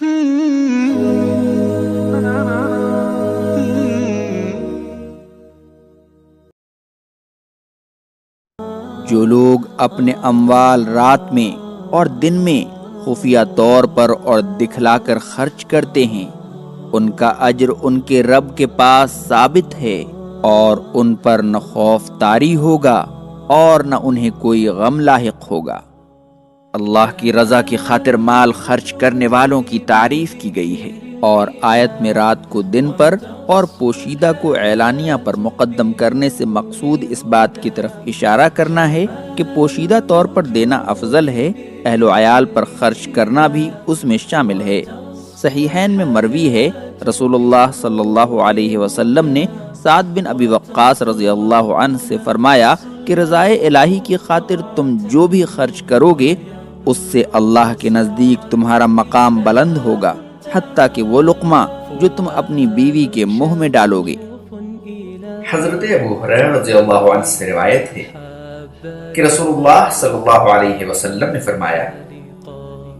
جو لوگ اپنے اموال رات میں اور دن میں خفیہ طور پر اور دکھلا کر خرچ کرتے ہیں، ان کا اجر ان کے رب کے پاس ثابت ہے، اور ان پر نہ خوف طاری ہوگا اور نہ انہیں کوئی غم لاحق ہوگا۔ اللہ کی رضا کی خاطر مال خرچ کرنے والوں کی تعریف کی گئی ہے، اور آیت میں رات کو دن پر اور پوشیدہ کو اعلانیہ پر مقدم کرنے سے مقصود اس بات کی طرف اشارہ کرنا ہے کہ پوشیدہ طور پر دینا افضل ہے، اہل و عیال پر خرچ کرنا بھی اس میں شامل ہے۔ صحیحین میں مروی ہے، رسول اللہ صلی اللہ علیہ وسلم نے سعد بن ابی وقاص رضی اللہ عنہ سے فرمایا کہ رضائے الہی کی خاطر تم جو بھی خرچ کرو گے اس سے اللہ کے نزدیک تمہارا مقام بلند ہوگا، حتیٰ کہ وہ لقمہ جو تم اپنی بیوی کے منہ میں ڈالو گے۔ حضرت ابو ہریرہ رضی اللہ عنہ سے روایت ہے کہ رسول اللہ صلی اللہ علیہ وسلم نے فرمایا،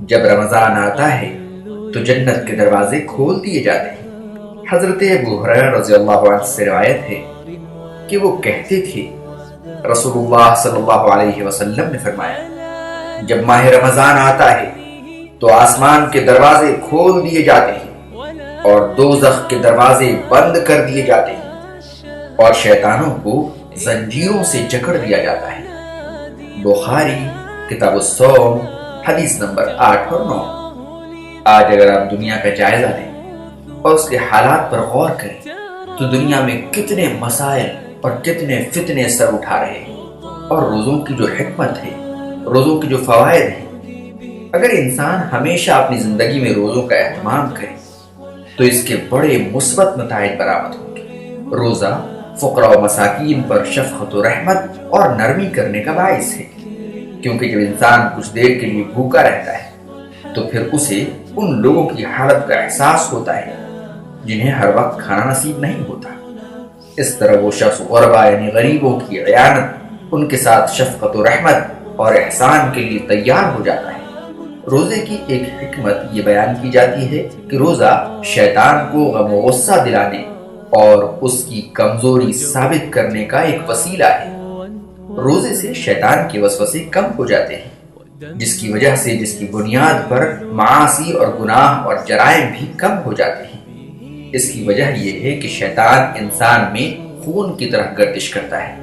جب رمضان آتا ہے تو جنت کے دروازے کھول دیے جاتے ہیں۔ حضرت ابو ہریرہ رضی اللہ عنہ سے روایت ہے کہ وہ کہتے تھے، رسول اللہ صلی اللہ علیہ وسلم نے فرمایا، جب ماہ رمضان آتا ہے تو آسمان کے دروازے کھول دیے جاتے ہیں اور دوزخ کے دروازے بند کر دیے جاتے ہیں اور شیطانوں کو زنجیروں سے جکڑ دیا جاتا ہے۔ بخاری کتاب الصوم حدیث نمبر 8 اور 9۔ آج اگر آپ دنیا کا جائزہ لیں اور اس کے حالات پر غور کریں تو دنیا میں کتنے مسائل اور کتنے فتنے سر اٹھا رہے ہیں، اور روزوں کی جو حکمت ہے، روزوں کی جو فوائد ہیں، اگر انسان ہمیشہ اپنی زندگی میں روزوں کا اہتمام کرے تو اس کے بڑے مثبت نتائج برآمد ہوں گے۔ روزہ فقراء و مساکین پر شفقت و رحمت اور نرمی کرنے کا باعث ہے، کیونکہ جب انسان کچھ دیر کے لیے بھوکا رہتا ہے تو پھر اسے ان لوگوں کی حالت کا احساس ہوتا ہے جنہیں ہر وقت کھانا نصیب نہیں ہوتا۔ اس طرح وہ شخص غربا یعنی غریبوں کی عیانت، ان کے ساتھ شفقت و رحمت اور احسان کے لیے تیار ہو جاتا ہے۔ روزے کی ایک حکمت یہ بیان کی جاتی ہے کہ روزہ شیطان کو غم و غصہ دلانے اور اس کی کمزوری ثابت کرنے کا ایک وسیلہ ہے۔ روزے سے شیطان کے وسوسے کم ہو جاتے ہیں، جس کی وجہ سے جس کی بنیاد پر معاصی اور گناہ اور جرائم بھی کم ہو جاتے ہیں۔ اس کی وجہ یہ ہے کہ شیطان انسان میں خون کی طرح گردش کرتا ہے،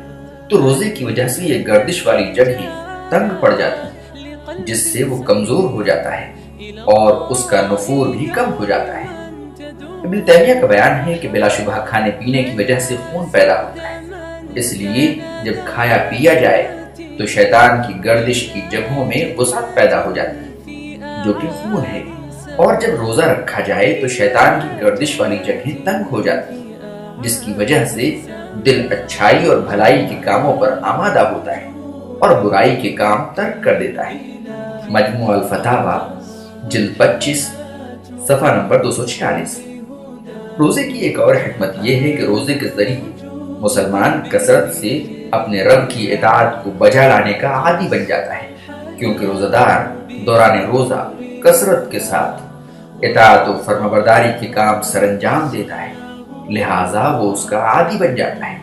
تو روزے کی وجہ سے یہ گردش والی جگہیں تنگ پڑ جاتی ہیں، جس سے وہ کمزور ہو جاتا ہے اور اس کا نفور بھی کم ہو جاتا ہے۔ ابن تیمیہ کا بیان ہے کہ بلا شبہ کھانے پینے کی وجہ سے خون پیدا ہوتا ہے، اس لیے جب کھایا پیا جائے تو شیطان کی گردش کی جگہوں میں وسعت پیدا ہو جاتی ہے جو کہ خون ہے، اور جب روزہ رکھا جائے تو شیطان کی گردش والی جگہیں تنگ ہو جاتی ہیں، جس کی وجہ سے دل اچھائی اور بھلائی کے کاموں پر آمادہ ہوتا ہے اور برائی کے کام ترک کر دیتا ہے۔ مجموع الفتاوی جلد 25 صفحہ نمبر 246۔ روزے کی ایک اور حکمت یہ ہے کہ روزے کے ذریعے مسلمان کثرت سے اپنے رب کی اطاعت کو بجا لانے کا عادی بن جاتا ہے، کیونکہ روزہ دار دوران روزہ کثرت کے ساتھ اطاعت و فرمانبرداری کے کام سر انجام دیتا ہے، لہٰذا وہ اس کا عادی بن جاتا ہے۔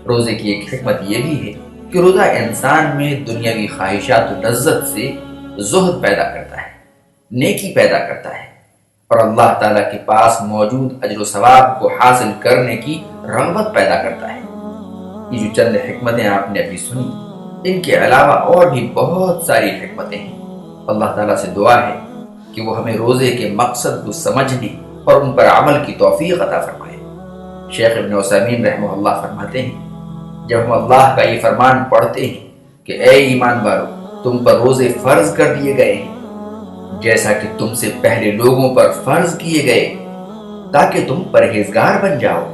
روزے کی ایک حکمت یہ بھی ہے کہ روزہ انسان میں دنیاوی خواہشات و لذت سے زہد پیدا کرتا ہے، نیکی پیدا کرتا ہے، اور اللہ تعالیٰ کے پاس موجود اجر و ثواب کو حاصل کرنے کی رغبت پیدا کرتا ہے۔ یہ جو چند حکمتیں آپ نے ابھی سنی، ان کے علاوہ اور بھی بہت ساری حکمتیں ہیں۔ اللہ تعالیٰ سے دعا ہے کہ وہ ہمیں روزے کے مقصد کو سمجھنے اور ان پر عمل کی توفیق عطا فرمائے۔ شیخ ابن عثیمین رحمہ اللہ فرماتے ہیں، جب ہم اللہ کا یہ فرمان پڑھتے ہیں کہ اے ایمان والو، تم پر روزے فرض کر دیے گئے ہیں جیسا کہ تم سے پہلے لوگوں پر فرض کیے گئے تاکہ تم پرہیزگار بن جاؤ،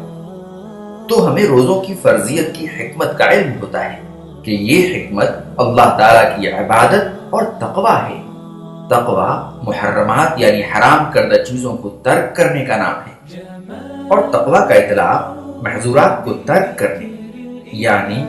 تو ہمیں روزوں کی فرضیت کی حکمت کا علم ہوتا ہے کہ یہ حکمت اللہ تعالیٰ کی عبادت اور تقویٰ ہے۔ تقویٰ محرمات یعنی حرام کردہ چیزوں کو ترک کرنے کا نام ہے، اور تقویٰ کا اطلاق محظورات کو ترک کرنے یعنی